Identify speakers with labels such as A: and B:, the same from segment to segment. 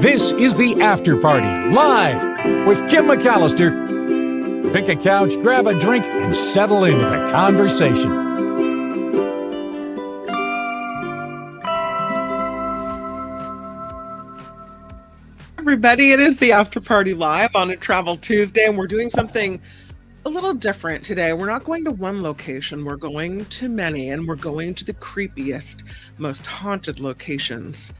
A: This is the After Party, live with Kim McAllister. Pick a couch, grab a drink, and settle into the conversation.
B: Everybody, it is the After Party Live on a Travel Tuesday, and we're doing something a little different today. We're not going to one location, we're going to many, and we're going to the creepiest, most haunted locations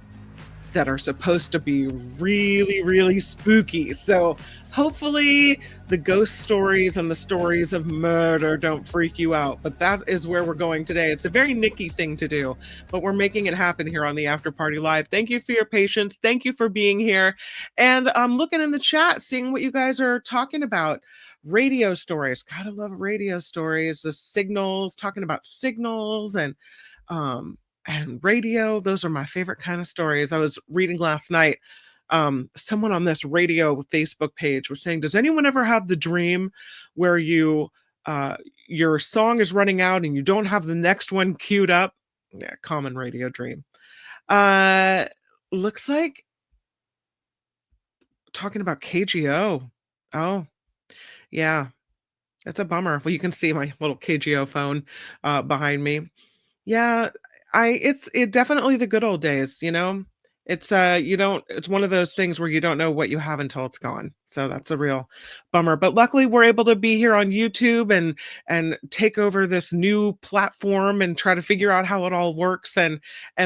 B: that are supposed to be really, really spooky. So hopefully the ghost stories and the stories of murder don't freak you out, but that is where we're going today. It's a very Nikki thing to do, but we're making it happen here on the After Party Live. Thank you for your patience. Thank you for being here. And I'm looking in the chat, seeing what you guys are talking about. Radio stories. Gotta love radio stories. The signals, talking about signals and radio. Those are my favorite kind of stories. I was reading last night, someone on this radio Facebook page was saying, does anyone ever have the dream where you your song is running out and you don't have the next one queued up? Yeah, common radio dream. Looks like talking about KGO. Oh, yeah, it's a bummer. Well, you can see my little KGO phone behind me. Yeah, it's definitely the good old days, you know? It's it's one of those things where you don't know what you have until it's gone. So that's a real bummer. But luckily we're able to be here on YouTube and take over this new platform and try to figure out how it all works and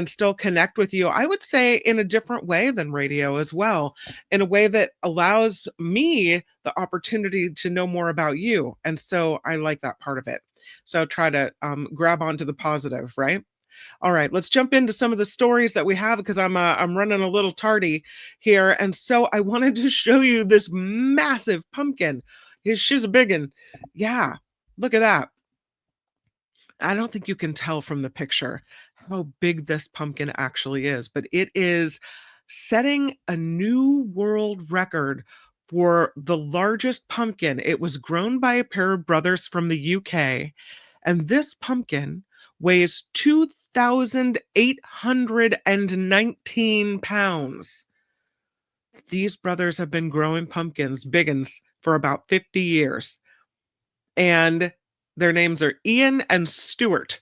B: still connect with you. I would say in a different way than radio as well, in a way that allows me the opportunity to know more about you. And so I like that part of it. So try to grab onto the positive, right? All right, let's jump into some of the stories that we have because I'm running a little tardy here, and so I wanted to show you this massive pumpkin. She's a big one. Yeah, look at that. I don't think you can tell from the picture how big this pumpkin actually is, but it is setting a new world record for the largest pumpkin. It was grown by a pair of brothers from the UK, and this pumpkin weighs 2,819 pounds. These brothers have been growing pumpkins, big uns, for about 50 years. And their names are Ian and Stuart.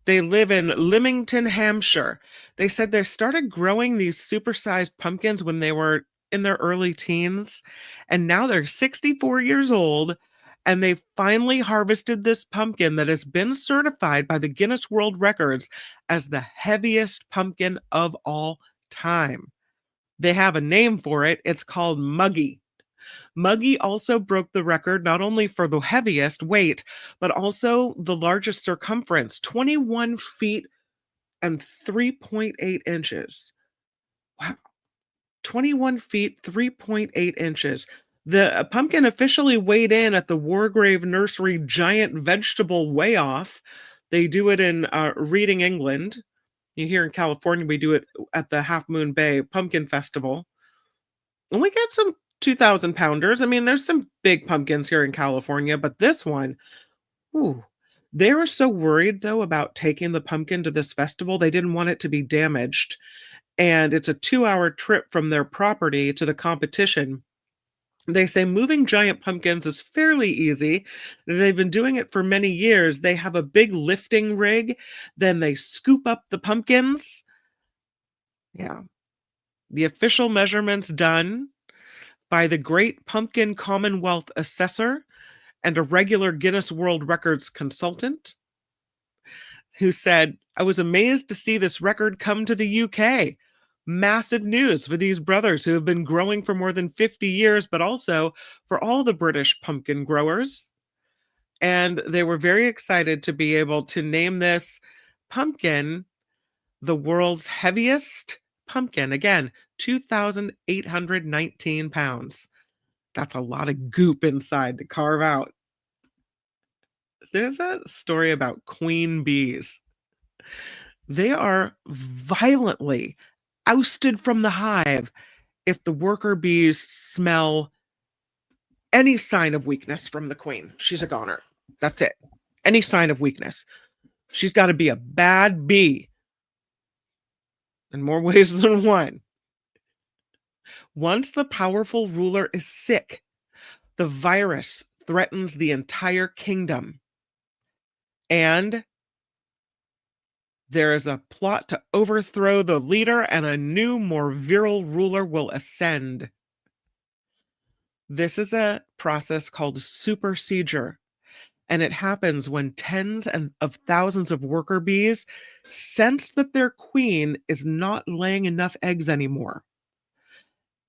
B: They live in Lymington, Hampshire. They said they started growing these supersized pumpkins when they were in their early teens, and now they're 64 years old, and they finally harvested this pumpkin that has been certified by the Guinness World Records as the heaviest pumpkin of all time. They have a name for it. It's called Muggy. Muggy also broke the record not only for the heaviest weight, but also the largest circumference, 21 feet and 3.8 inches. Wow. 21 feet, 3.8 inches. The pumpkin officially weighed in at the Wargrave Nursery Giant Vegetable Weigh-Off. They do it in Reading, England. Here in California, we do it at the Half Moon Bay Pumpkin Festival. And we get some 2,000 pounders. I mean, there's some big pumpkins here in California, but this one, ooh. They were so worried, though, about taking the pumpkin to this festival. They didn't want it to be damaged. And it's a 2-hour trip from their property to the competition. They say moving giant pumpkins is fairly easy. They've been doing it for many years. They have a big lifting rig. Then they scoop up the pumpkins. Yeah. The official measurements done by the Great Pumpkin Commonwealth Assessor and a regular Guinness World Records consultant who said, I was amazed to see this record come to the UK. Massive news for these brothers who have been growing for more than 50 years, but also for all the British pumpkin growers. And they were very excited to be able to name this pumpkin the world's heaviest pumpkin. Again, 2,819 pounds. That's a lot of goop inside to carve out. There's a story about queen bees. They are violently ousted from the hive if the worker bees smell any sign of weakness from the queen. She's a goner. That's it. Any sign of weakness. She's got to be a bad bee in more ways than one. Once the powerful ruler is sick, the virus threatens the entire kingdom. And there is a plot to overthrow the leader, and a new, more virile ruler will ascend. This is a process called supersedure, and it happens when tens of thousands of worker bees sense that their queen is not laying enough eggs anymore.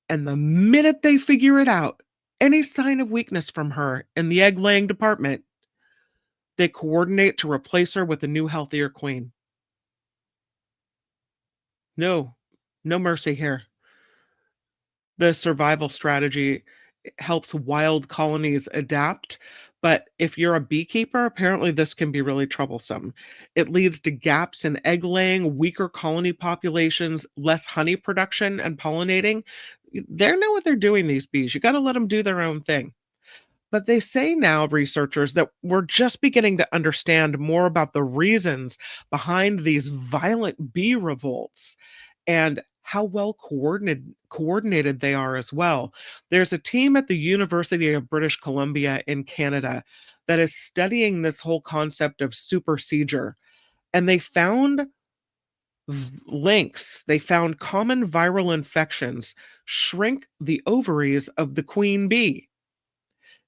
B: And the minute they figure it out, any sign of weakness from her in the egg laying department, they coordinate to replace her with a new, healthier queen. No, no mercy here. The survival strategy helps wild colonies adapt. But if you're a beekeeper, apparently this can be really troublesome. It leads to gaps in egg laying, weaker colony populations, less honey production and pollinating. They know what they're doing, these bees. You got to let them do their own thing. But they say now, researchers, that we're just beginning to understand more about the reasons behind these violent bee revolts and how well coordinated they are as well. There's a team at the University of British Columbia in Canada that is studying this whole concept of supersedure, and they found links. They found common viral infections shrink the ovaries of the queen bee.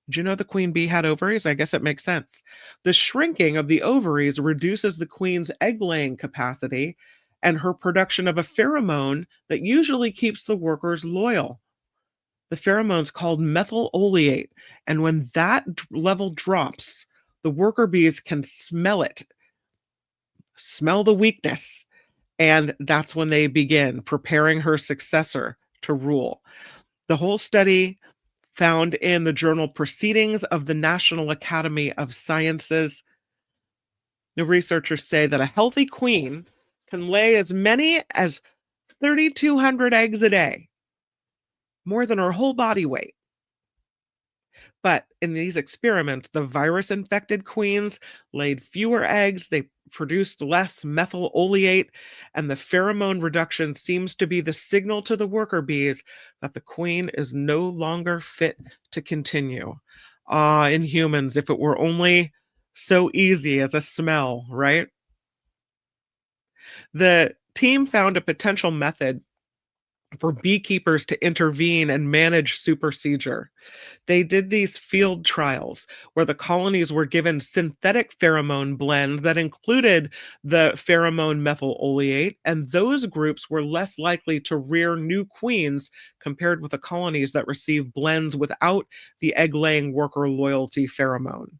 B: Did you know the queen bee had ovaries? I guess it makes sense. The shrinking of the ovaries reduces the queen's egg laying capacity and her production of a pheromone that usually keeps the workers loyal. The pheromone's called methyl oleate, and when that level drops, the worker bees can smell it, smell the weakness, and that's when they begin preparing her successor to rule. The whole study found in the journal Proceedings of the National Academy of Sciences. The researchers say that a healthy queen can lay as many as 3,200 eggs a day, more than her whole body weight. But in these experiments, the virus-infected queens laid fewer eggs, they produced less methyl oleate, and the pheromone reduction seems to be the signal to the worker bees that the queen is no longer fit to continue. In humans, if it were only so easy as a smell, right? The team found a potential method for beekeepers to intervene and manage supersedure. They did these field trials where the colonies were given synthetic pheromone blends that included the pheromone methyl oleate, and those groups were less likely to rear new queens compared with the colonies that received blends without the egg-laying worker loyalty pheromone,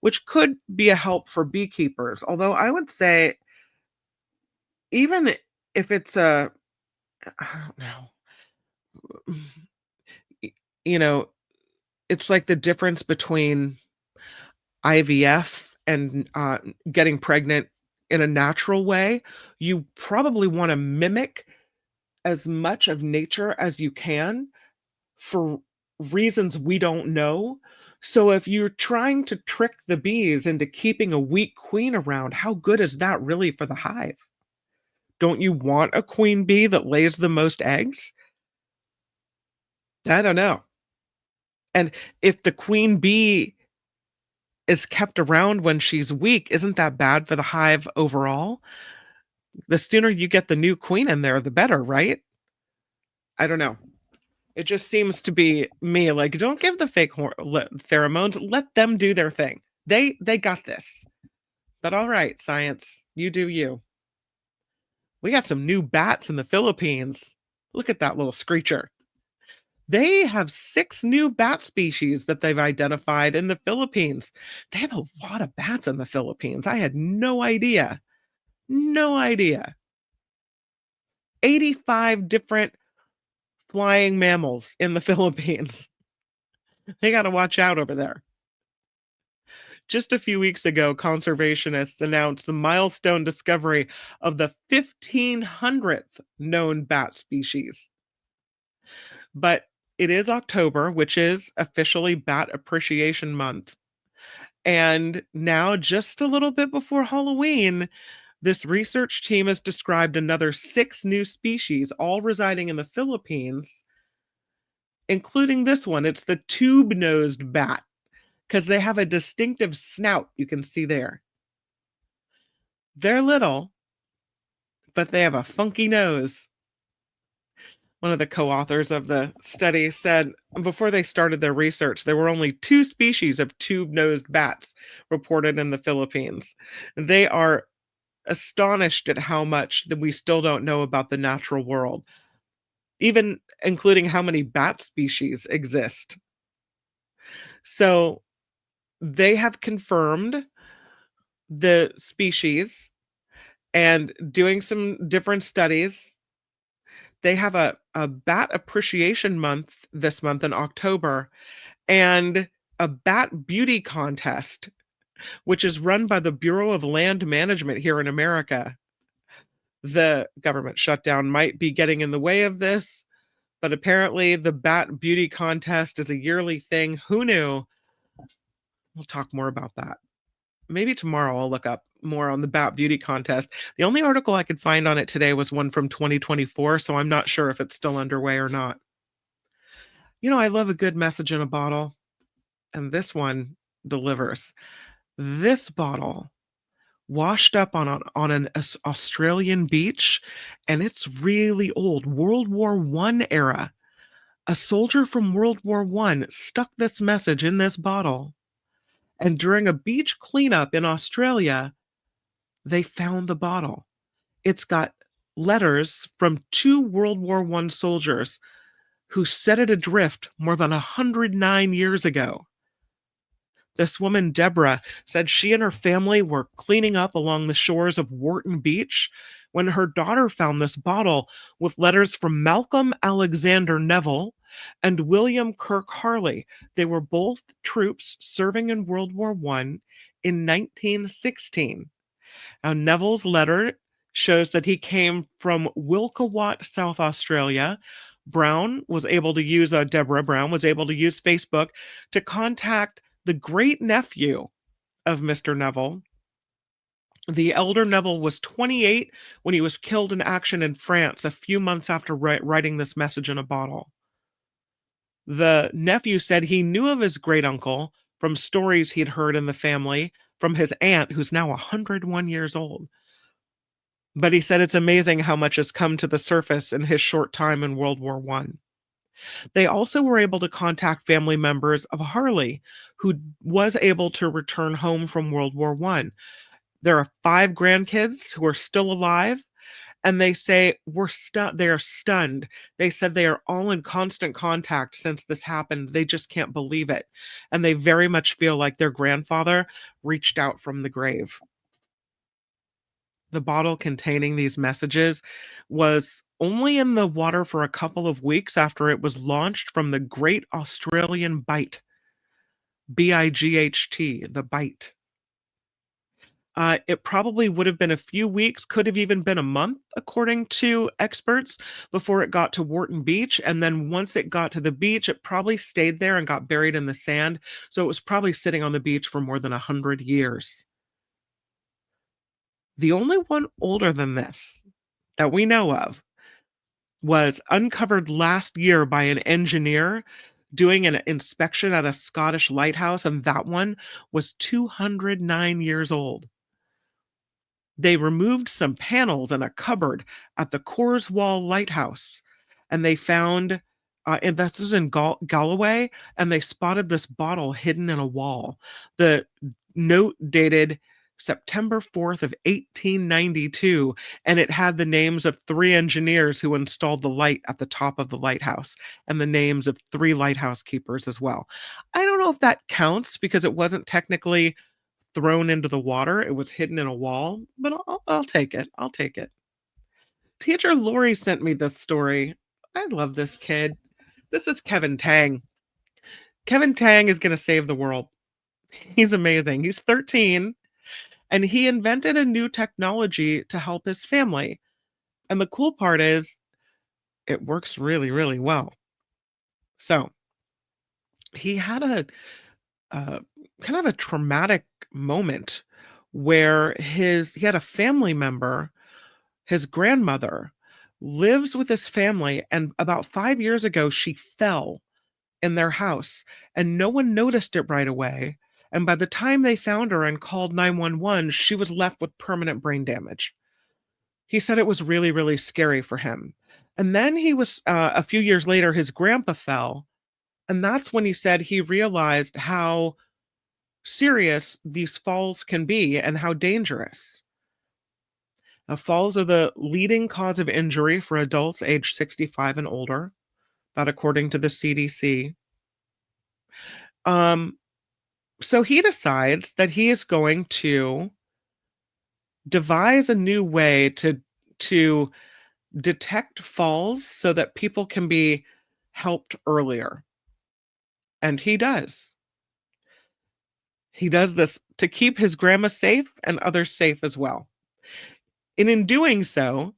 B: which could be a help for beekeepers. Although I would say, even if it's I don't know, you know, it's like the difference between IVF and getting pregnant in a natural way. You probably want to mimic as much of nature as you can for reasons we don't know. So if you're trying to trick the bees into keeping a weak queen around, how good is that really for the hive? Don't you want a queen bee that lays the most eggs? I don't know. And if the queen bee is kept around when she's weak, isn't that bad for the hive overall? The sooner you get the new queen in there, the better, right? I don't know. It just seems to be me like, don't give the fake pheromones. Let them do their thing. They got this. But all right, science, you do you. We got some new bats in the Philippines. Look at that little screecher. They have 6 new bat species that they've identified in the Philippines. They have a lot of bats in the Philippines. I had no idea. No idea. 85 different flying mammals in the Philippines. They got to watch out over there. Just a few weeks ago, conservationists announced the milestone discovery of the 1,500th known bat species. But it is October, which is officially Bat Appreciation Month. And now, just a little bit before Halloween, this research team has described another 6 new species, all residing in the Philippines, including this one. It's the tube-nosed bat because they have a distinctive snout you can see there. They're little, but they have a funky nose. One of the co-authors of the study said before they started their research, there were only 2 species of tube-nosed bats reported in the Philippines. They are astonished at how much that we still don't know about the natural world, even including how many bat species exist. So they have confirmed the species and doing some different studies. They have a bat appreciation month this month in October and a bat beauty contest, which is run by the Bureau of Land Management here in America. The government shutdown might be getting in the way of this, but apparently the bat beauty contest is a yearly thing. Who knew? We'll talk more about that. Maybe tomorrow I'll look up more on the bat beauty contest. The only article I could find on it today was one from 2024, so I'm not sure if it's still underway or not. You know, I love a good message in a bottle, and this one delivers. This bottle washed up on an Australian beach, and it's really old, World War I era. A soldier from World War I stuck this message in this bottle, and during a beach cleanup in Australia, they found the bottle. It's got letters from 2 World War I soldiers who set it adrift more than 109 years ago. This woman, Deborah, said she and her family were cleaning up along the shores of Wharton Beach when her daughter found this bottle with letters from Malcolm Alexander Neville and William Kirk Harley. They were both troops serving in World War I in 1916. Now, Neville's letter shows that he came from Wilkawat, South Australia. Deborah Brown was able to use Facebook to contact the great nephew of Mr. Neville. The elder Neville was 28 when he was killed in action in France a few months after writing this message in a bottle. The nephew said he knew of his great uncle from stories he'd heard in the family from his aunt, who's now 101 years old. But he said it's amazing how much has come to the surface in his short time in World War I. They also were able to contact family members of Harley, who was able to return home from World War I. There are 5 grandkids who are still alive, and they say they are stunned. They said they are all in constant contact since this happened. They just can't believe it. And they very much feel like their grandfather reached out from the grave. The bottle containing these messages was only in the water for a couple of weeks after it was launched from the Great Australian Bight. B-I-G-H-T, the Bight. It probably would have been a few weeks, could have even been a month, according to experts, before it got to Wharton Beach. And then once it got to the beach, it probably stayed there and got buried in the sand. So it was probably sitting on the beach for more than 100 years. The only one older than this that we know of was uncovered last year by an engineer doing an inspection at a Scottish lighthouse, and that one was 209 years old. They removed some panels in a cupboard at the Corswall Lighthouse, and they found, and this is in Galloway, and they spotted this bottle hidden in a wall. The note dated September 4th of 1892, and it had the names of 3 engineers who installed the light at the top of the lighthouse, and the names of 3 lighthouse keepers as well. I don't know if that counts because it wasn't technically thrown into the water. It was hidden in a wall, but I'll take it. I'll take it. Teacher Lori sent me this story. I love this kid. This is Kevin Tang. Kevin Tang is going to save the world. He's amazing. He's 13. And he invented a new technology to help his family. And the cool part is it works really, really well. So he had a kind of a traumatic moment where he had a family member, his grandmother, lives with his family. And about 5 years ago, she fell in their house, and no one noticed it right away. And by the time they found her and called 911, she was left with permanent brain damage. He said it was really, really scary for him. And then a few years later, his grandpa fell. And that's when he said he realized how serious these falls can be and how dangerous. Falls are the leading cause of injury for adults aged 65 and older, that according to the CDC. Um, so he decides that he is going to devise a new way to detect falls so that people can be helped earlier. And he does. He does this to keep his grandma safe and others safe as well. And in doing so,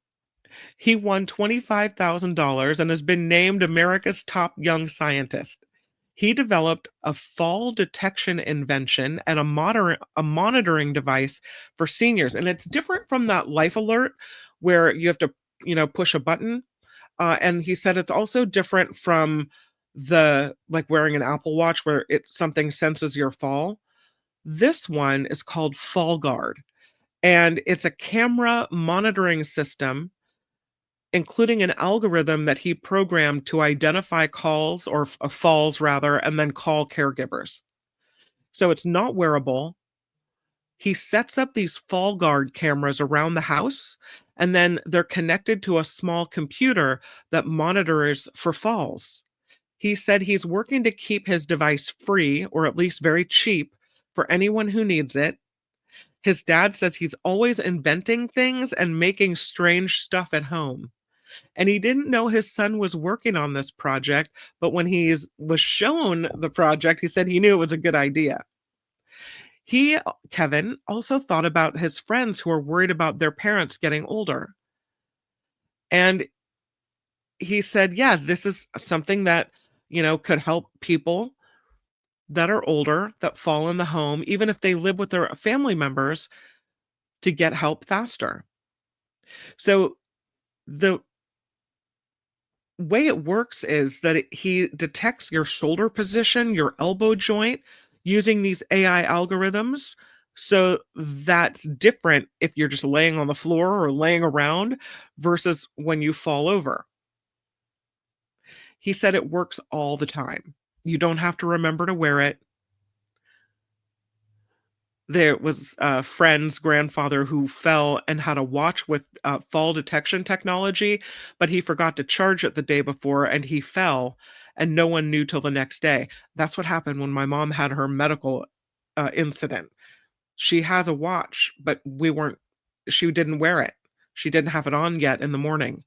B: he won $25,000 and has been named America's top young scientist. He developed a fall detection invention and a monitoring device for seniors. And it's different from that life alert where you have to, push a button. And he said it's also different from the like wearing an Apple Watch where something senses your fall. This one is called Fall Guard, and it's a camera monitoring system, including an algorithm that he programmed to identify calls or falls rather, and then call caregivers. So it's not wearable. He sets up these Fall Guard cameras around the house, and then they're connected to a small computer that monitors for falls. He said he's working to keep his device free, or at least very cheap, for anyone who needs it. His dad says he's always inventing things and making strange stuff at home. And he didn't know his son was working on this project, but when he was shown the project, he said he knew it was a good idea. Kevin, also thought about his friends who are worried about their parents getting older. And he said, yeah, this is something that, could help people that are older that fall in the home, even if they live with their family members, to get help faster. So the way it works is that he detects your shoulder position, your elbow joint, using these AI algorithms. So that's different if you're just laying on the floor or laying around versus when you fall over. He said it works all the time. You don't have to remember to wear it. There was a friend's grandfather who fell and had a watch with fall detection technology, but he forgot to charge it the day before and he fell and no one knew till the next day. That's what happened when my mom had her medical incident. She has a watch, but she didn't wear it. She didn't have it on yet in the morning.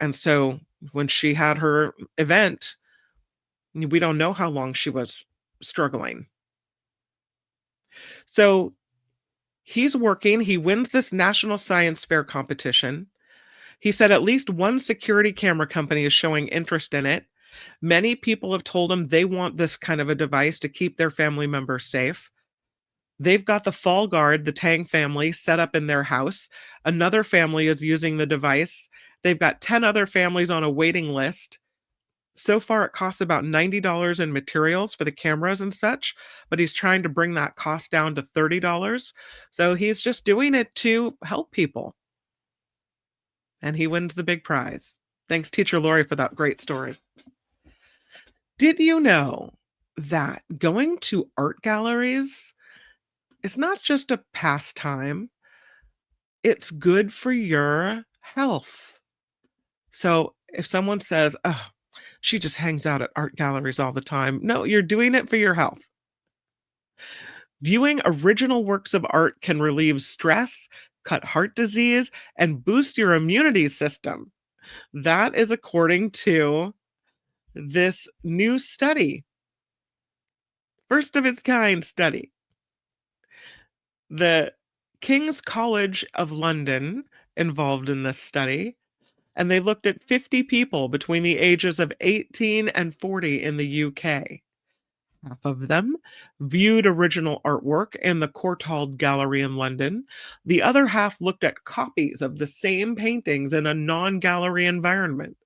B: And so when she had her event, we don't know how long she was struggling. So he's working. He wins this national science fair competition. He said at least one security camera company is showing interest in it. Many people have told him they want this kind of a device to keep their family members safe. They've got the Fall Guard, the Tang family, set up in their house. Another family is using the device. They've got 10 other families on a waiting list. So far, it costs about $90 in materials for the cameras and such, but he's trying to bring that cost down to $30. So he's just doing it to help people. And he wins the big prize. Thanks, Teacher Lori, for that great story. Did you know that going to art galleries is not just a pastime? It's good for your health. So if someone says, oh, she just hangs out at art galleries all the time. No, you're doing it for your health. Viewing original works of art can relieve stress, cut heart disease, and boost your immunity system. That is according to this new study. First of its kind study. The King's College of London involved in this study, and they looked at 50 people between the ages of 18 and 40 in the UK. Half of them viewed original artwork in the Courtauld Gallery in London. The other half looked at copies of the same paintings in a non-gallery environment.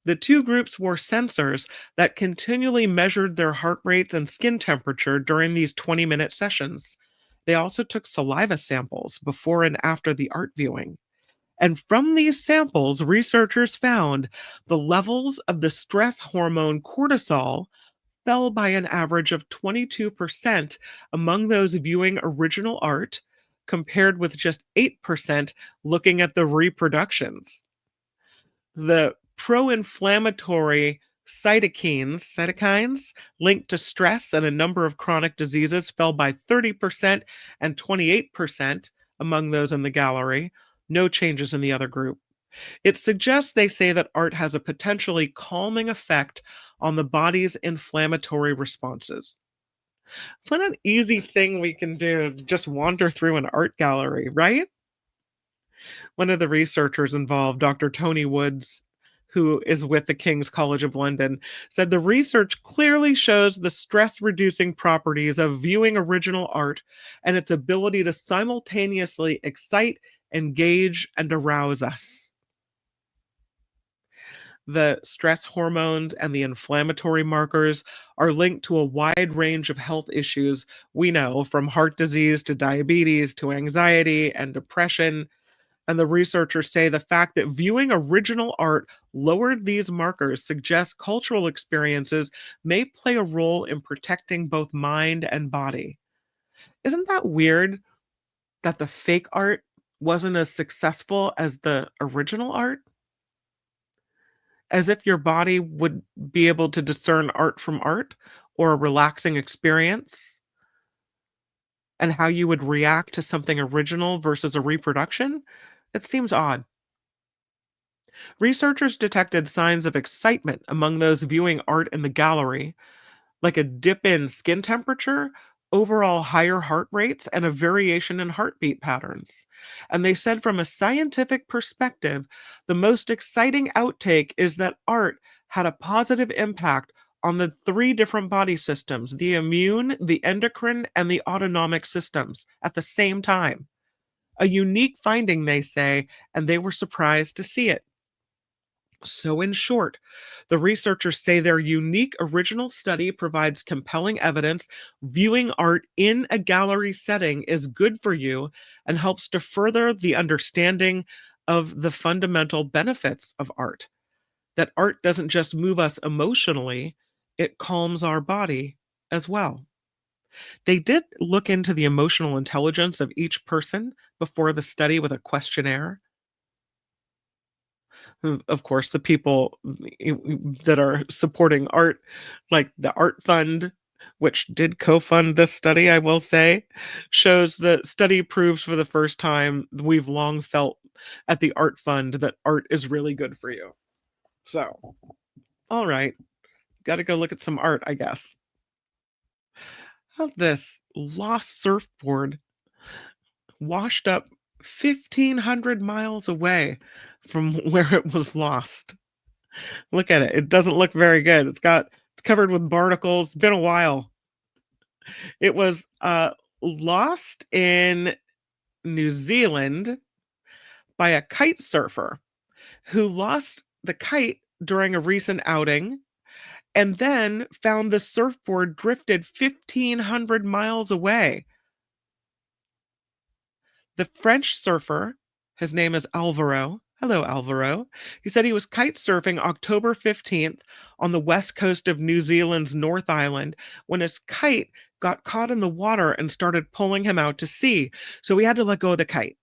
B: The two groups wore sensors that continually measured their heart rates and skin temperature during these 20-minute sessions. They also took saliva samples before and after the art viewing. And from these samples, researchers found the levels of the stress hormone cortisol fell by an average of 22% among those viewing original art, compared with just 8% looking at the reproductions. The pro-inflammatory cytokines linked to stress and a number of chronic diseases fell by 30% and 28% among those in the gallery. No changes in the other group. It suggests, they say, that art has a potentially calming effect on the body's inflammatory responses. What an easy thing we can do, just wander through an art gallery, right? One of the researchers involved, Dr. Tony Woods, who is with the King's College of London, said the research clearly shows the stress reducing properties of viewing original art and its ability to simultaneously excite, engage, and arouse us. The stress hormones and the inflammatory markers are linked to a wide range of health issues we know, from heart disease to diabetes to anxiety and depression. And the researchers say the fact that viewing original art lowered these markers suggests cultural experiences may play a role in protecting both mind and body. Isn't that weird that the fake art wasn't as successful as the original art? As if your body would be able to discern art from art, or a relaxing experience, and how you would react to something original versus a reproduction. It seems odd. Researchers detected signs of excitement among those viewing art in the gallery, like a dip in skin temperature, overall higher heart rates, and a variation in heartbeat patterns. And they said, from a scientific perspective, the most exciting outtake is that art had a positive impact on the three different body systems, the immune, the endocrine, and the autonomic systems, at the same time. A unique finding, they say, and they were surprised to see it. So, in short, the researchers say their unique original study provides compelling evidence viewing art in a gallery setting is good for you and helps to further the understanding of the fundamental benefits of art. That art doesn't just move us emotionally, it calms our body as well. They did look into the emotional intelligence of each person before the study with a questionnaire. Of course, the people that are supporting art, like the Art Fund, which did co-fund this study, I will say, shows the study proves for the first time we've long felt at the Art Fund that art is really good for you. So, all right, got to go look at some art, I guess. How this lost surfboard washed up 1,500 miles away from where it was lost. Look at it. It doesn't look very good. It's covered with barnacles. It's been a while. It was lost in New Zealand by a kite surfer who lost the kite during a recent outing and then found the surfboard drifted 1,500 miles away. The French surfer, his name is Alvaro. Hello, Alvaro. He said he was kite surfing October 15th on the west coast of New Zealand's North Island when his kite got caught in the water and started pulling him out to sea. So he had to let go of the kite.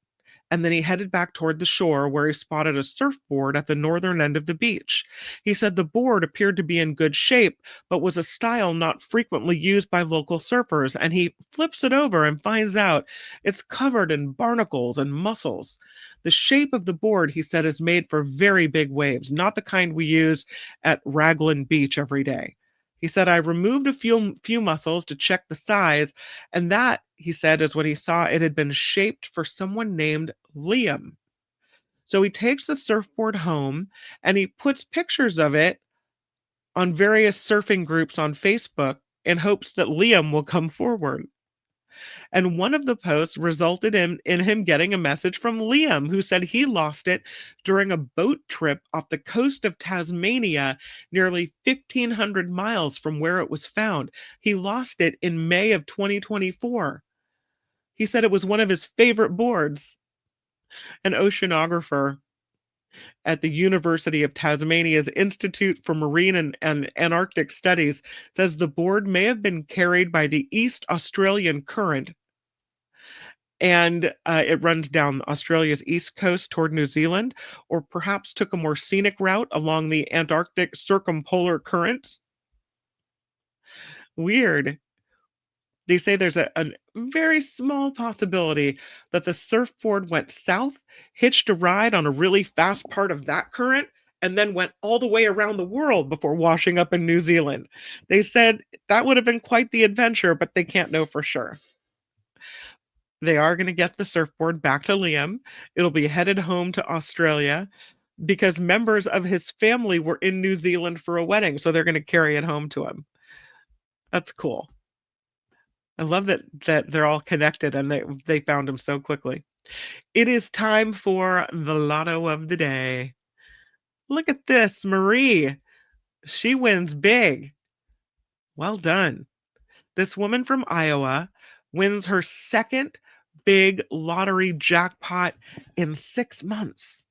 B: And then he headed back toward the shore where he spotted a surfboard at the northern end of the beach. He said the board appeared to be in good shape, but was a style not frequently used by local surfers, and he flips it over and finds out it's covered in barnacles and mussels. The shape of the board, he said, is made for very big waves, not the kind we use at Raglan Beach every day. He said, I removed a few mussels to check the size, and that, he said, is when he saw it had been shaped for someone named Liam. So he takes the surfboard home and he puts pictures of it on various surfing groups on Facebook in hopes that Liam will come forward. And one of the posts resulted in him getting a message from Liam, who said he lost it during a boat trip off the coast of Tasmania, nearly 1,500 miles from where it was found. He lost it in May of 2024. He said it was one of his favorite boards. An oceanographer at the University of Tasmania's Institute for Marine and Antarctic Studies says the board may have been carried by the East Australian Current, and it runs down Australia's east coast toward New Zealand, or perhaps took a more scenic route along the Antarctic circumpolar current. Weird. They say there's a very small possibility that the surfboard went south, hitched a ride on a really fast part of that current, and then went all the way around the world before washing up in New Zealand. They said that would have been quite the adventure, but they can't know for sure. They are going to get the surfboard back to Liam. It'll be headed home to Australia because members of his family were in New Zealand for a wedding, so they're going to carry it home to him. That's cool. I love that they're all connected and they found him so quickly. It is time for the lotto of the day. Look at this, Marie. She wins big. Well done. This woman from Iowa wins her second big lottery jackpot in 6 months.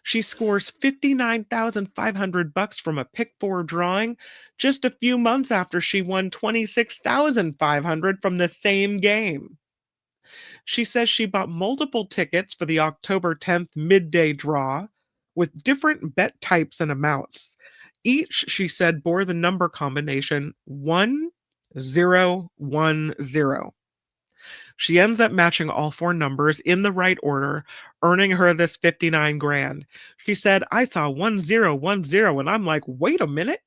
B: She scores $59,500 from a pick four drawing just a few months after she won $26,500 from the same game. She says she bought multiple tickets for the October 10th midday draw with different bet types and amounts. Each, she said, bore the number combination 1010. She ends up matching all four numbers in the right order, earning her this 59 grand. She said, I saw 1010 and I'm like, wait a minute.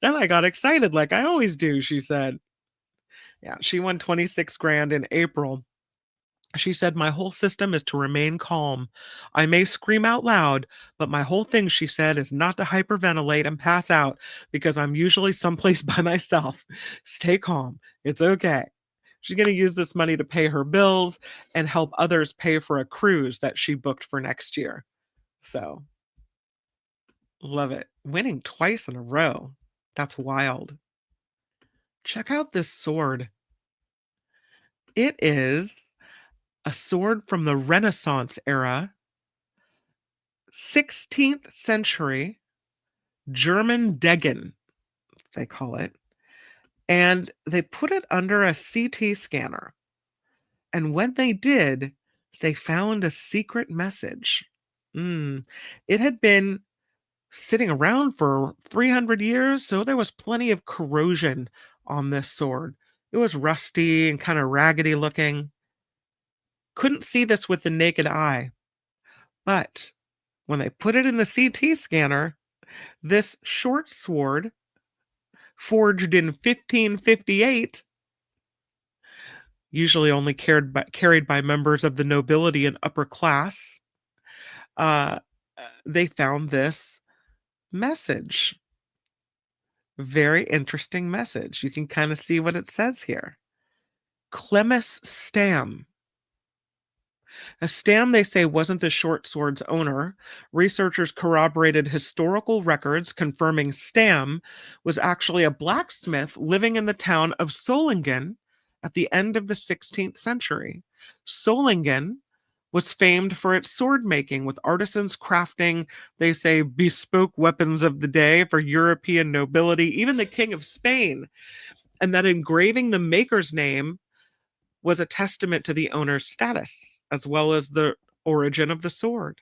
B: Then I got excited like I always do, she said. Yeah, she won 26 grand in April. She said, my whole system is to remain calm. I may scream out loud, but my whole thing, she said, is not to hyperventilate and pass out because I'm usually someplace by myself. Stay calm. It's okay. She's going to use this money to pay her bills and help others pay for a cruise that she booked for next year. So, love it. Winning twice in a row. That's wild. Check out this sword. It is a sword from the Renaissance era, 16th century German degen, they call it. And they put it under a CT scanner. And when they did, they found a secret message. It had been sitting around for 300 years, so there was plenty of corrosion on this sword. It was rusty and kind of raggedy looking. Couldn't see this with the naked eye. But when they put it in the CT scanner, this short sword, forged in 1558, usually only carried by members of the nobility and upper class, they found this message. Very interesting message. You can kind of see what it says here. Clemis Stam. A Stam, they say, wasn't the short sword's owner. Researchers corroborated historical records confirming Stam was actually a blacksmith living in the town of Solingen at the end of the 16th century. Solingen was famed for its sword making, with artisans crafting, they say, bespoke weapons of the day for European nobility, even the King of Spain, and that engraving the maker's name was a testament to the owner's status, as well as the origin of the sword.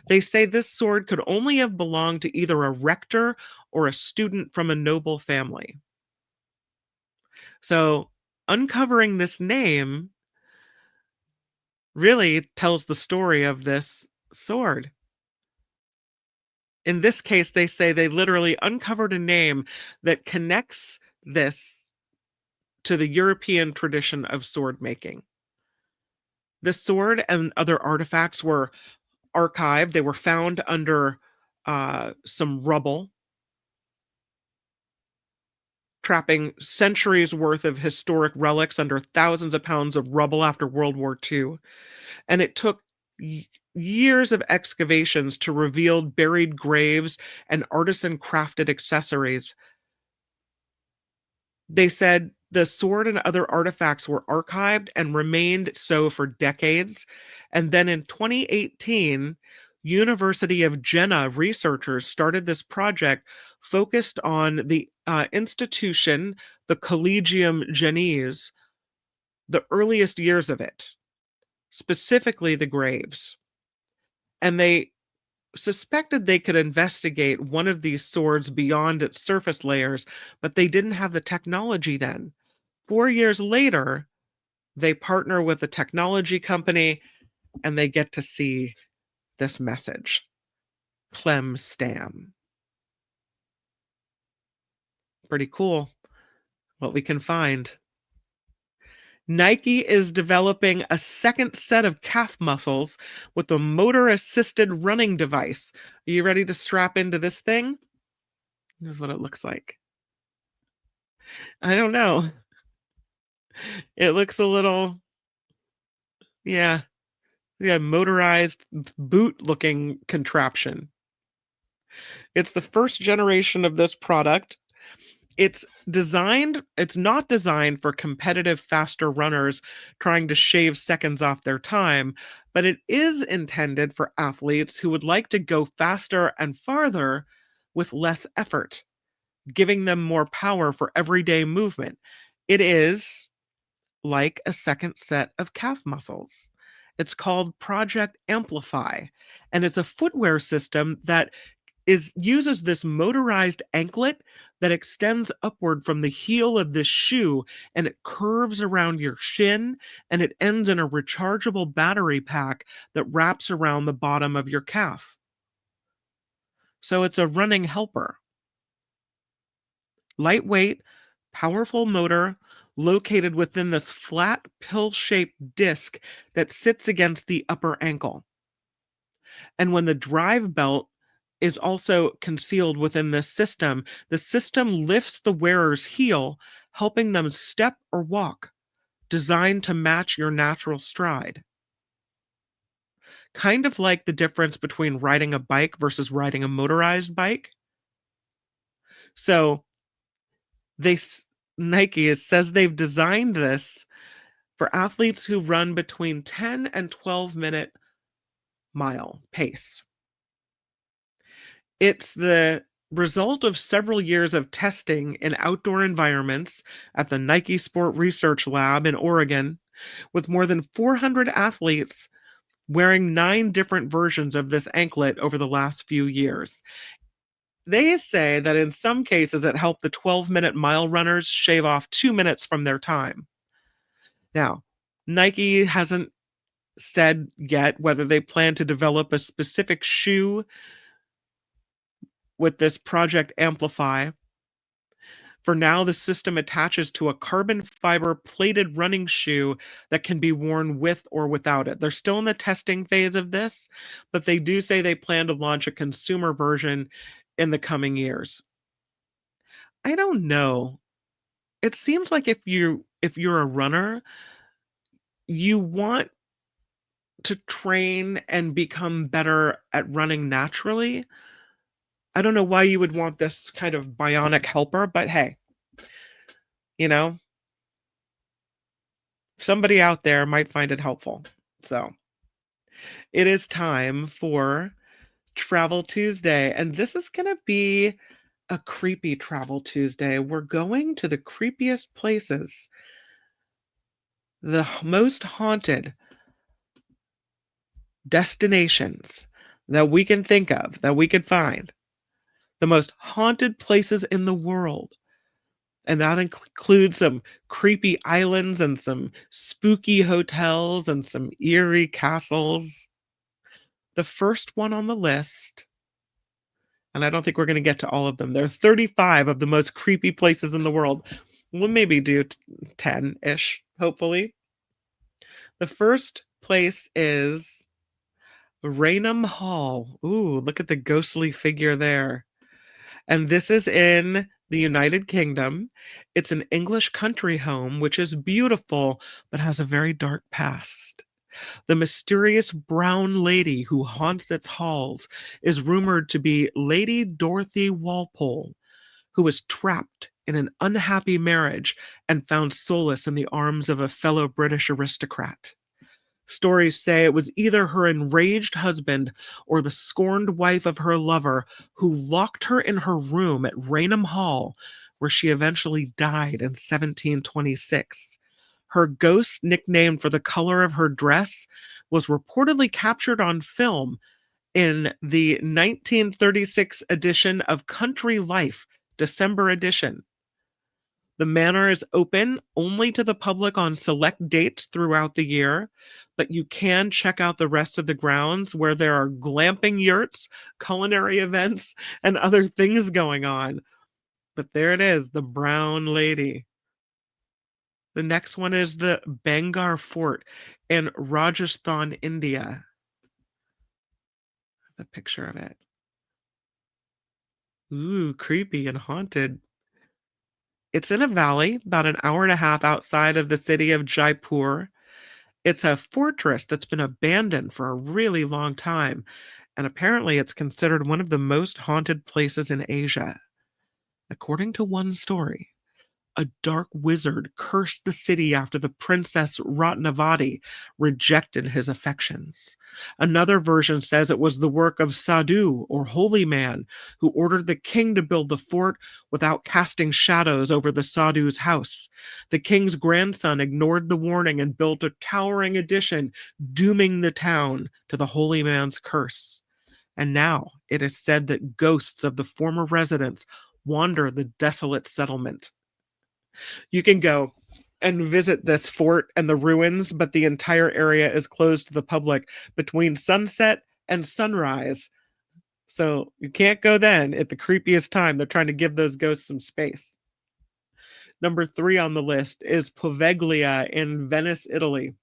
B: They say this sword could only have belonged to either a rector or a student from a noble family. So, uncovering this name really tells the story of this sword. In this case, they say they literally uncovered a name that connects this to the European tradition of sword making. The sword and other artifacts were archived. They were found under some rubble. trapping centuries worth of historic relics under thousands of pounds of rubble after World War II. And it took years of excavations to reveal buried graves and artisan crafted accessories. They said the sword and other artifacts were archived and remained so for decades. And then in 2018, University of Jena researchers started this project focused on the institution, the Collegium Jenese, the earliest years of it, specifically the graves. And they suspected they could investigate one of these swords beyond its surface layers, but they didn't have the technology then. 4 years later, they partner with a technology company and they get to see this message. Clem Stam. Pretty cool what we can find. Nike is developing a second set of calf muscles with a motor-assisted running device. Are you ready to strap into this thing? This is what it looks like. I don't know. It looks a little, yeah, motorized boot-looking contraption. It's the first generation of this product. It's not designed for competitive, faster runners trying to shave seconds off their time, but it is intended for athletes who would like to go faster and farther with less effort, giving them more power for everyday movement. It is like a second set of calf muscles. It's called Project Amplify, and it's a footwear system that uses this motorized anklet that extends upward from the heel of this shoe, and it curves around your shin, and it ends in a rechargeable battery pack that wraps around the bottom of your calf. So it's a running helper. Lightweight, powerful motor located within this flat pill-shaped disc that sits against the upper ankle. And when the drive belt is also concealed within this system, the system lifts the wearer's heel, helping them step or walk, designed to match your natural stride. Kind of like the difference between riding a bike versus riding a motorized bike. So Nike says they've designed this for athletes who run between 10 and 12-minute mile pace. It's the result of several years of testing in outdoor environments at the Nike Sport Research Lab in Oregon, with more than 400 athletes wearing 9 different versions of this anklet over the last few years. They say that in some cases it helped the 12-minute mile runners shave off 2 minutes from their time. Now, Nike hasn't said yet whether they plan to develop a specific shoe with this Project Amplify. For now, the system attaches to a carbon fiber plated running shoe that can be worn with or without it. They're still in the testing phase of this, but they do say they plan to launch a consumer version in the coming years. I don't know. It seems like if you're a runner, you want to train and become better at running naturally. I don't know why you would want this kind of bionic helper, but hey, somebody out there might find it helpful. So it is time for Travel Tuesday, and this is going to be a creepy Travel Tuesday. We're going to the creepiest places, the most haunted destinations that we can think of, that we could find, the most haunted places in the world. And that includes some creepy islands and some spooky hotels and some eerie castles. The first one on the list, and I don't think we're going to get to all of them. There are 35 of the most creepy places in the world. We'll maybe do 10-ish, hopefully. The first place is Raynham Hall. Ooh, look at the ghostly figure there. And this is in The United Kingdom. It's an English country home, which is beautiful but has a very dark past. The mysterious brown lady who haunts its halls is rumored to be Lady Dorothy Walpole, who was trapped in an unhappy marriage and found solace in the arms of a fellow British aristocrat. Stories say it was either her enraged husband or the scorned wife of her lover who locked her in her room at Raynham Hall, where she eventually died in 1726. Her ghost, nicknamed for the color of her dress, was reportedly captured on film in the 1936 edition of Country Life, December edition. The manor is open only to the public on select dates throughout the year, but you can check out the rest of the grounds where there are glamping yurts, culinary events, and other things going on. But there it is, the Brown Lady. The next one is the Bangar Fort in Rajasthan, India. The picture of it. Ooh, creepy and haunted. It's in a valley about an hour and a half outside of the city of Jaipur. It's a fortress that's been abandoned for a really long time, and apparently it's considered one of the most haunted places in Asia. According to one story, a dark wizard cursed the city after the princess Ratnavati rejected his affections. Another version says it was the work of Sadhu, or holy man, who ordered the king to build the fort without casting shadows over the Sadhu's house. The king's grandson ignored the warning and built a towering addition, dooming the town to the holy man's curse. And now it is said that ghosts of the former residents wander the desolate settlement. You can go and visit this fort and the ruins, but the entire area is closed to the public between sunset and sunrise. So you can't go then at the creepiest time. They're trying to give those ghosts some space. Number 3 on the list is Poveglia in Venice, Italy.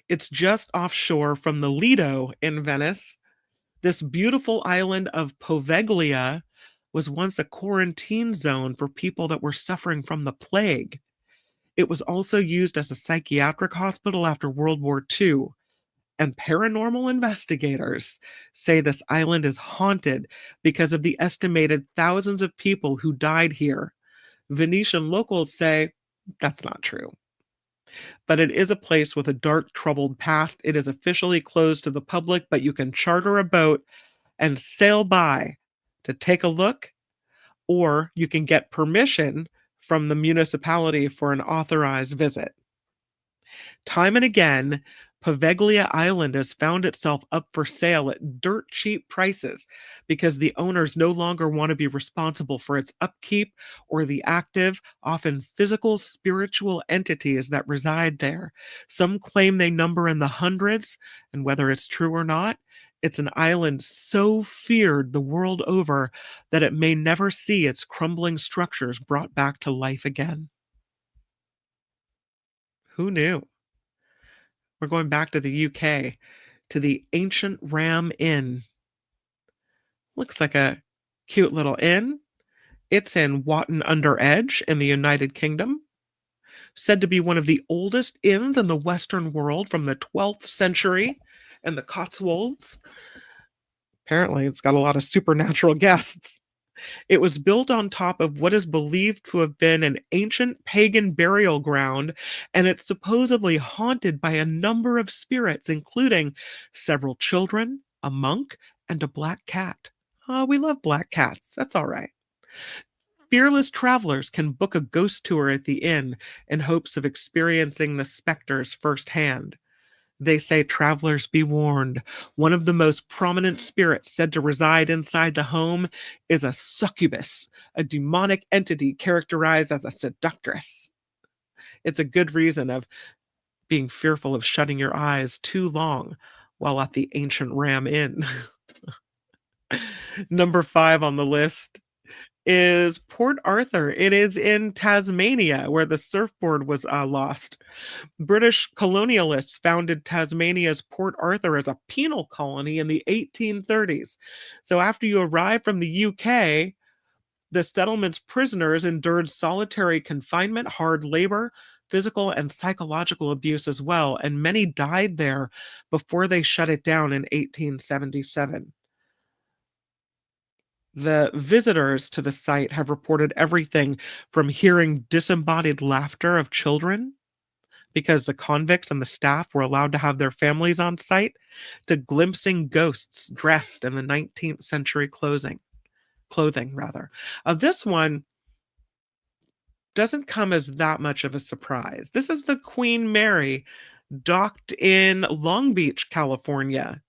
B: It's just offshore from the Lido in Venice. This beautiful island of Poveglia was once a quarantine zone for people that were suffering from the plague. It was also used as a psychiatric hospital after World War II, and paranormal investigators say this island is haunted because of the estimated thousands of people who died here. Venetian locals say that's not true. But it is a place with a dark, troubled past. It is officially closed to the public, but you can charter a boat and sail by to take a look, or you can get permission from the municipality for an authorized visit. Time and again, Poveglia Island has found itself up for sale at dirt cheap prices because the owners no longer want to be responsible for its upkeep or the active, often physical, spiritual entities that reside there. Some claim they number in the hundreds, and whether it's true or not, it's an island so feared the world over that it may never see its crumbling structures brought back to life again. Who knew? We're going back to the UK, to the Ancient Ram Inn. Looks like a cute little inn. It's in Watton-under-Edge in the United Kingdom. Said to be one of the oldest inns in the Western world from the 12th century in the Cotswolds. Apparently, it's got a lot of supernatural guests. It was built on top of what is believed to have been an ancient pagan burial ground, and it's supposedly haunted by a number of spirits, including several children, a monk, and a black cat. Oh, we love black cats. That's all right. Fearless travelers can book a ghost tour at the inn in hopes of experiencing the specters firsthand. They say travelers be warned. One of the most prominent spirits said to reside inside the home is a succubus, a demonic entity characterized as a seductress. It's a good reason of being fearful of shutting your eyes too long while at the Ancient Ram Inn. Number 5 on the list is Port Arthur. It is in Tasmania, where the surfboard was lost. British colonialists founded Tasmania's Port Arthur as a penal colony in the 1830s. So after you arrive from the UK, The settlement's prisoners endured solitary confinement, hard labor, physical and psychological abuse as well, and many died there before they shut it down in 1877. The visitors to the site have reported everything from hearing disembodied laughter of children because the convicts and the staff were allowed to have their families on site, to glimpsing ghosts dressed in the 19th century clothing rather. This one doesn't come as that much of a surprise. This is the Queen Mary docked in Long Beach, California.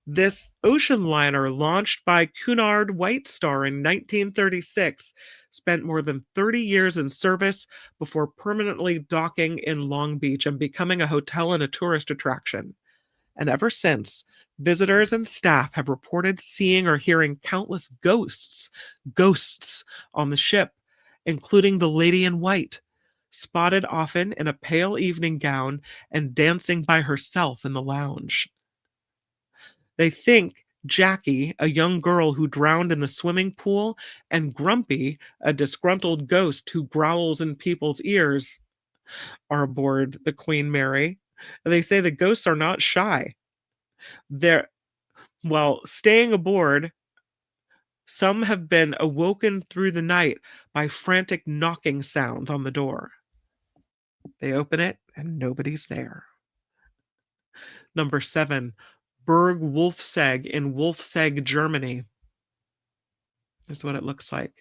B: This ocean liner, launched by Cunard White Star in 1936, spent more than 30 years in service before permanently docking in Long Beach and becoming a hotel and a tourist attraction. And ever since, visitors and staff have reported seeing or hearing countless ghosts on the ship, including the Lady in White, spotted often in a pale evening gown and dancing by herself in the lounge. They think Jackie, a young girl who drowned in the swimming pool, and Grumpy, a disgruntled ghost who growls in people's ears, are aboard the Queen Mary. They say the ghosts are not shy. While staying aboard, some have been awoken through the night by frantic knocking sounds on the door. They open it and nobody's there. Number 7, Burg Wolfsegg in Wolfsegg, Germany. That's what it looks like.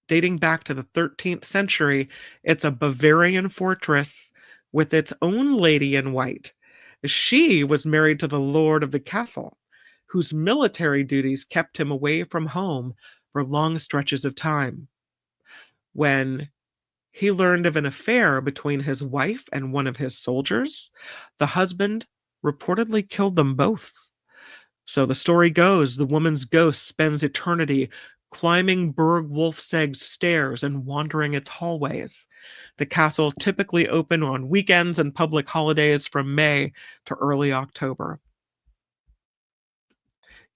B: Dating back to the 13th century, it's a Bavarian fortress with its own lady in white. She was married to the lord of the castle, whose military duties kept him away from home for long stretches of time. When he learned of an affair between his wife and one of his soldiers, the husband reportedly killed them both. So the story goes, the woman's ghost spends eternity climbing Burg Wolfsegg's stairs and wandering its hallways. The castle typically open on weekends and public holidays from May to early October.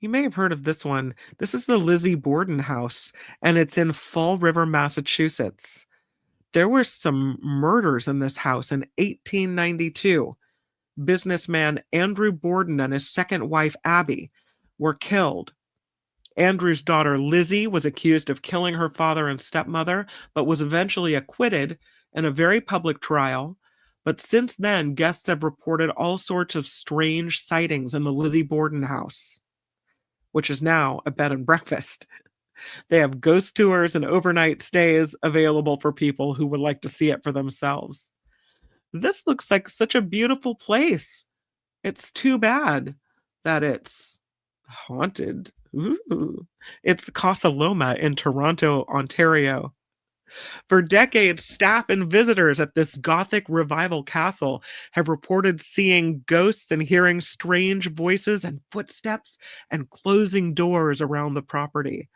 B: You may have heard of this one. This is the Lizzie Borden House, and it's in Fall River, Massachusetts. There were some murders in this house in 1892. Businessman Andrew Borden and his second wife, Abby, were killed. Andrew's daughter, Lizzie, was accused of killing her father and stepmother, but was eventually acquitted in a very public trial. But since then, guests have reported all sorts of strange sightings in the Lizzie Borden house, which is now a bed and breakfast. They have ghost tours and overnight stays available for people who would like to see it for themselves. This looks like such a beautiful place. It's too bad that it's haunted. Ooh. It's Casa Loma in Toronto, Ontario. For decades, staff and visitors at this Gothic revival castle have reported seeing ghosts and hearing strange voices and footsteps and closing doors around the property.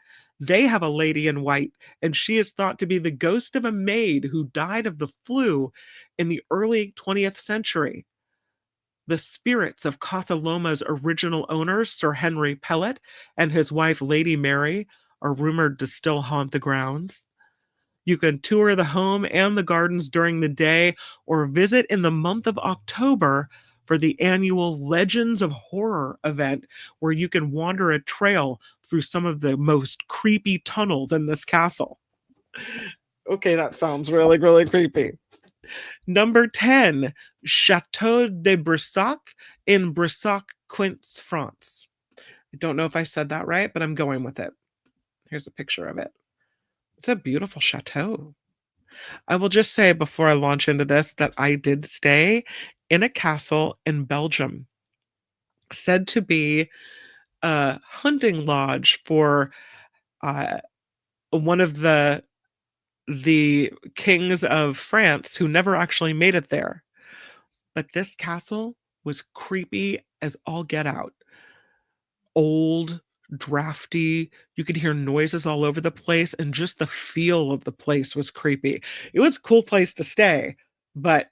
B: They have a lady in white, and she is thought to be the ghost of a maid who died of the flu in the early 20th century. The spirits of Casa Loma's original owners, Sir Henry Pellet, and his wife, Lady Mary, are rumored to still haunt the grounds. You can tour the home and the gardens during the day or visit in the month of October for the annual Legends of Horror event, where you can wander a trail through some of the most creepy tunnels in this castle. Okay, that sounds really, really creepy. Number 10, Chateau de Brissac in Brissac, Quince, France. I don't know if I said that right, but I'm going with it. Here's a picture of it. It's a beautiful chateau. I will just say before I launch into this that I did stay in a castle in Belgium, said to be a hunting lodge for one of the kings of France who never actually made it there. But this castle was creepy as all get out. Old, drafty, you could hear noises all over the place, and just the feel of the place was creepy. It was a cool place to stay, but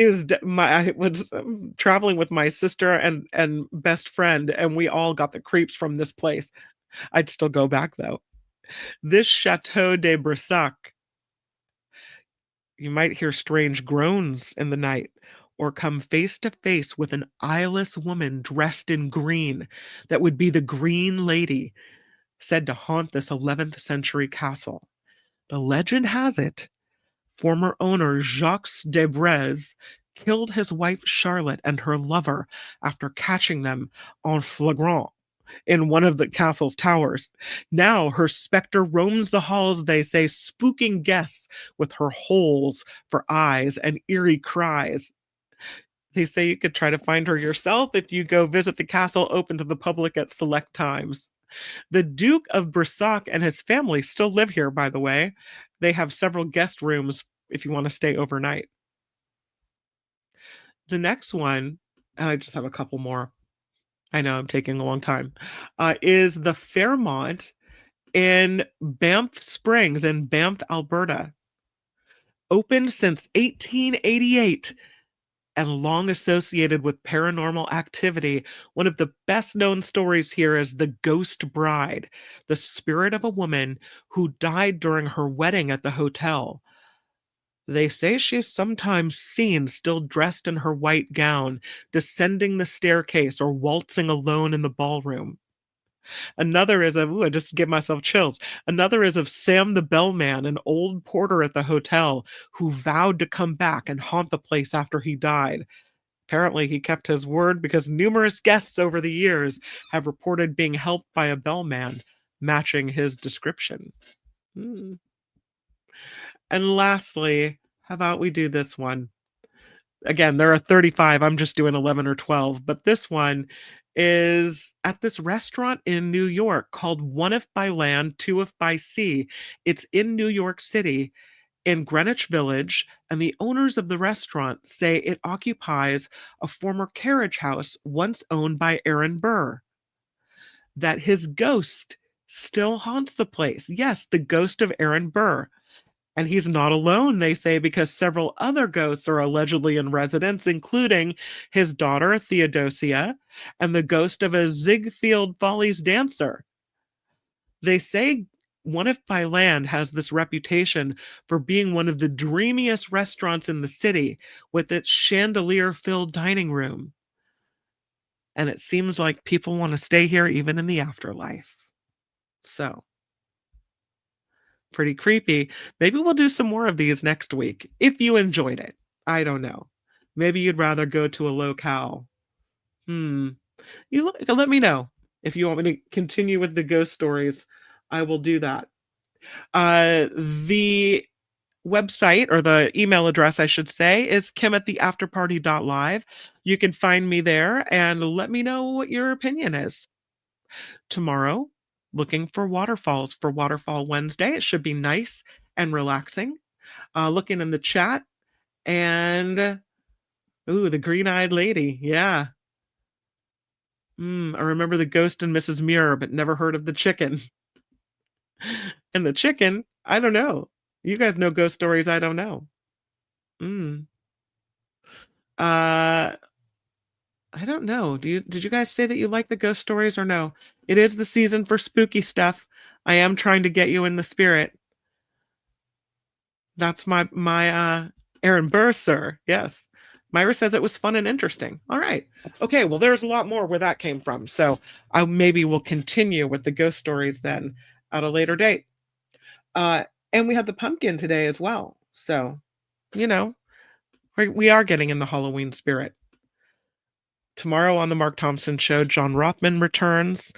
B: I was traveling with my sister and best friend, and we all got the creeps from this place. I'd still go back though. This Chateau de Brissac, you might hear strange groans in the night or come face to face with an eyeless woman dressed in green that would be the Green Lady, said to haunt this 11th century castle. The legend has it former owner Jacques Debrez killed his wife Charlotte and her lover after catching them en flagrant in one of the castle's towers. Now her specter roams the halls, they say, spooking guests with her holes for eyes and eerie cries. They say you could try to find her yourself if you go visit the castle, open to the public at select times. The Duke of Brissac and his family still live here, by the way. They have several guest rooms if you want to stay overnight. The next one, and I just have a couple more. I know I'm taking a long time, is the Fairmont in Banff Springs in Banff, Alberta. Opened since 1888 and long associated with paranormal activity. One of the best known stories here is the Ghost Bride, the spirit of a woman who died during her wedding at the hotel. They say she's sometimes seen still dressed in her white gown, descending the staircase or waltzing alone in the ballroom. Another is of, I just give myself chills. Another is of Sam the Bellman, an old porter at the hotel who vowed to come back and haunt the place after he died. Apparently, he kept his word because numerous guests over the years have reported being helped by a bellman matching his description. Hmm. And lastly, how about we do this one? Again, there are 35. I'm just doing 11 or 12. But this one is at this restaurant in New York called One If by Land, Two If by Sea. It's in New York City in Greenwich Village, and the owners of the restaurant say it occupies a former carriage house once owned by Aaron Burr. That his ghost still haunts the place. Yes, the ghost of Aaron Burr. And he's not alone, they say, because several other ghosts are allegedly in residence, including his daughter, Theodosia, and the ghost of a Ziegfeld Follies dancer. They say One If by Land has this reputation for being one of the dreamiest restaurants in the city with its chandelier-filled dining room. And it seems like people want to stay here even in the afterlife. So, pretty creepy. Maybe we'll do some more of these next week if you enjoyed it. I don't know. Maybe you'd rather go to a locale. Let me know if you want me to continue with the ghost stories. I will do that. The website, or the email address I should say, is kim@theafterparty.live. You can find me there and let me know what your opinion is. Tomorrow, looking for waterfalls for Waterfall Wednesday. It should be nice and relaxing. Looking in the chat, and the green-eyed lady. Yeah. I remember the ghost in Mrs. Muir, but never heard of the chicken. And the chicken, I don't know. You guys know ghost stories I don't know. I don't know. Did you guys say that you like the ghost stories or no? It is the season for spooky stuff. I am trying to get you in the spirit. That's my Aaron Burr, sir. Yes. Myra says it was fun and interesting. All right. Okay, well, there's a lot more where that came from. So I maybe will continue with the ghost stories then at a later date. And we have the pumpkin today as well. So, we are getting in the Halloween spirit. Tomorrow on the Mark Thompson Show, John Rothman returns.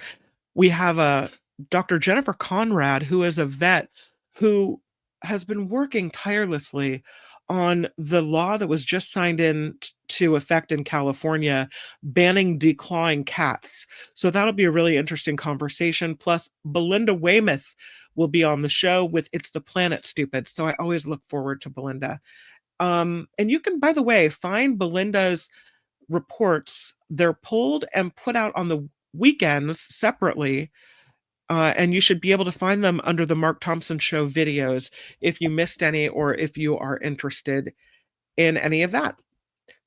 B: We have Dr. Jennifer Conrad, who is a vet who has been working tirelessly on the law that was just signed into effect in California, banning declawing cats. So that'll be a really interesting conversation. Plus, Belinda Weymouth will be on the show with It's the Planet Stupid. So I always look forward to Belinda. And you can, by the way, find Belinda's reports. They're pulled and put out on the weekends separately. And you should be able to find them under the Mark Thompson Show videos if you missed any or if you are interested in any of that.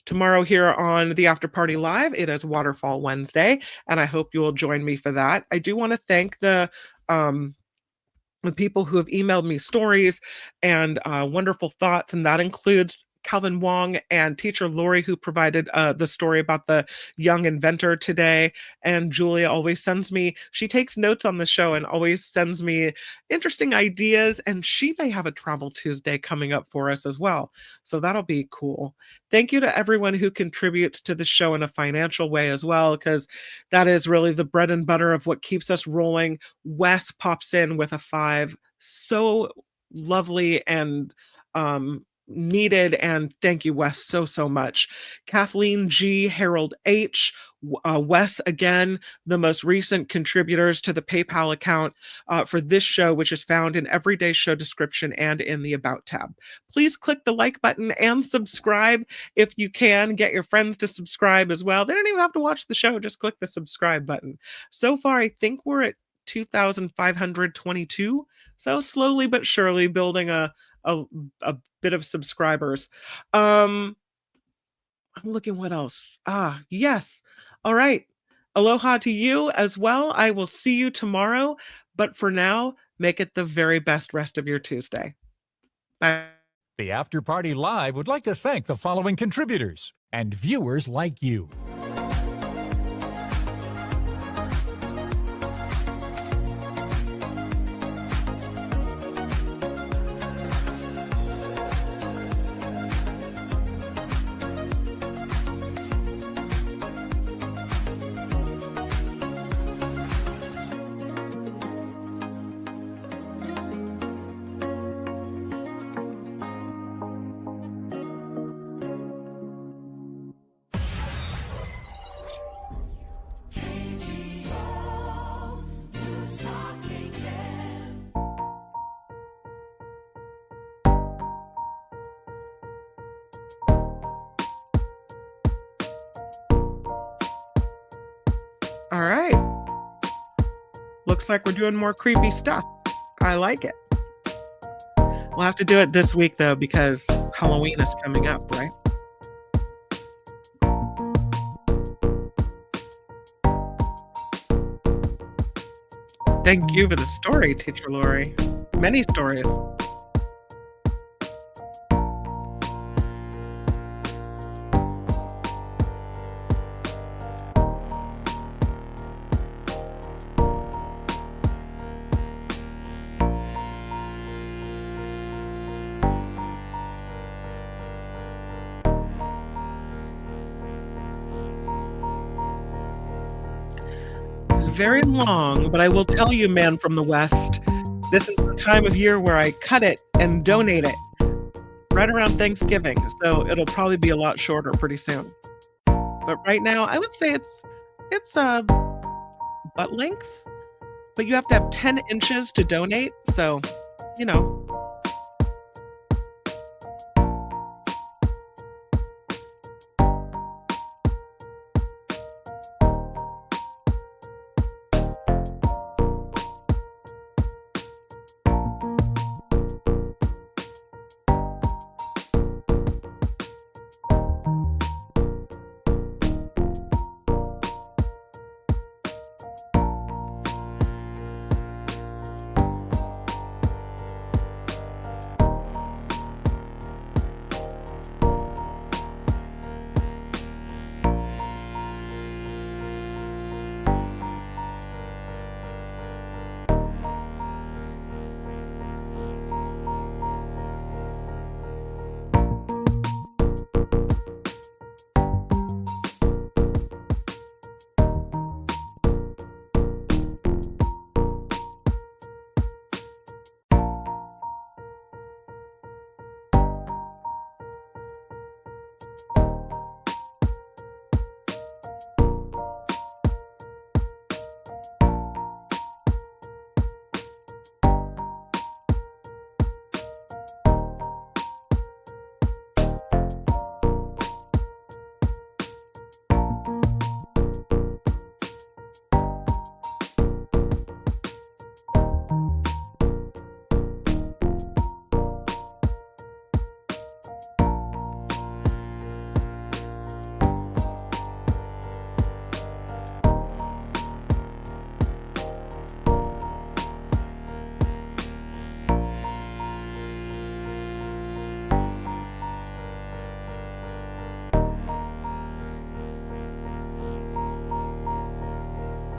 B: tomorrow here on the After Party Live, it is Waterfall Wednesday, and I hope you will join me for that. I do want to thank the people who have emailed me stories and wonderful thoughts, and that includes Calvin Wong and teacher Lori, who provided the story about the young inventor today. And Julia always sends me, she takes notes on the show and always sends me interesting ideas. And she may have a Travel Tuesday coming up for us as well. So that'll be cool. Thank you to everyone who contributes to the show in a financial way as well, because that is really the bread and butter of what keeps us rolling. Wes pops in with a 5. So lovely and needed, and thank you, Wes, so much. Kathleen G, Harold H, Wes again, the most recent contributors to the PayPal account for this show, which is found in everyday show description and in the About tab. Please click the like button and subscribe if you can. Get your friends to subscribe as well. They don't even have to watch the show, just click the subscribe button. So far, I think we're at 2,522, so slowly but surely building a bit of subscribers. I'm looking what else. Yes. All right. Aloha to you as well. I will see you tomorrow. But for now, make it the very best rest of your Tuesday. Bye.
A: The After Party Live would like to thank the following contributors and viewers like you.
B: All right. Looks like we're doing more creepy stuff. I like it. We'll have to do it this week, though, because Halloween is coming up, right? Thank you for the story, Teacher Lori. Many stories. Very long, but I will tell you, man from the West, this is the time of year where I cut it and donate it right around Thanksgiving. So it'll probably be a lot shorter pretty soon. But right now, I would say it's butt length, but you have to have 10 inches to donate. So, you know,